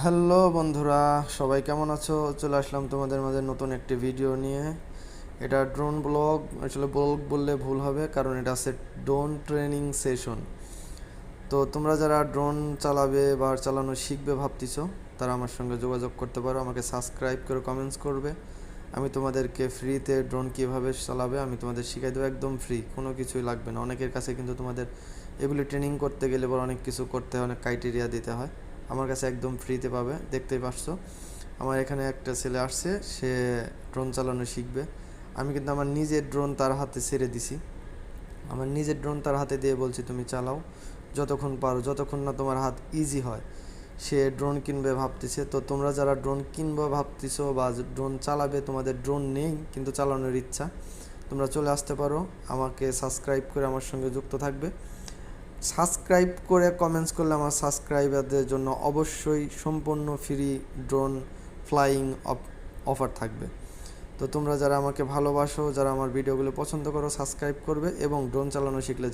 Hello বন্ধুরা, সবাই কেমন আছো? চলে আসলাম তোমাদের মাঝে নতুন একটি ভিডিও নিয়ে। এটা ড্রোন ব্লগ, আসলে ব্লগ বললে ভুল হবে, কারণ এটা আছে ড্রোন ট্রেনিং সেশন। তো তোমরা যারা ড্রোন চালাবে বা চালানো শিখবে ভাবতেছো, তারা আমার সঙ্গে যোগাযোগ করতে পারো, আমাকে সাবস্ক্রাইব করে কমেন্টস করবে। আমি তোমাদেরকে ফ্রিতে ড্রোন কীভাবে চালাবে আমি তোমাদের শিখাই দেবো, একদম ফ্রি, কোনো কিছুই লাগবে না। অনেকের কাছে কিন্তু তোমাদের এগুলি ট্রেনিং করতে গেলে বা অনেক কিছু করতে হয়, অনেক ক্রাইটেরিয়া দিতে হয়। আমার কাছে একদম ফ্রিতে পাবে, দেখতেই পারছো। আমার এখানে একটা ছেলে আসছে, সে ড্রোন চালানো শিখবে। আমি কিন্তু আমার নিজের ড্রোন তার হাতে ছেড়ে দিছি, আমার নিজের ড্রোন তার হাতে দিয়ে বলছি তুমি চালাও যতক্ষণ পারো, যতক্ষণ না তোমার হাত ইজি হয়। সে ড্রোন কিনবে ভাবতেছে। তো তোমরা যারা ড্রোন কিনবে ভাবতেছো বা ড্রোন চালাবে, তোমাদের ড্রোন নেই কিন্তু চালানোর ইচ্ছা, তোমরা চলে আসতে পারো, আমাকে সাবস্ক্রাইব করে আমার সঙ্গে যুক্ত থাকবে। সাবস্ক্রাইব করে কমেন্টস করলে আমার সাবস্ক্রাইবারদের জন্য অবশ্যই সম্পূর্ণ ফ্রি ড্রোন ফ্লাইং অফার থাকবে। তো তোমরা যারা আমাকে ভালোবাসো, যারা আমার ভিডিওগুলো পছন্দ করো, সাবস্ক্রাইব করবে এবং ড্রোন চালানো শিখলে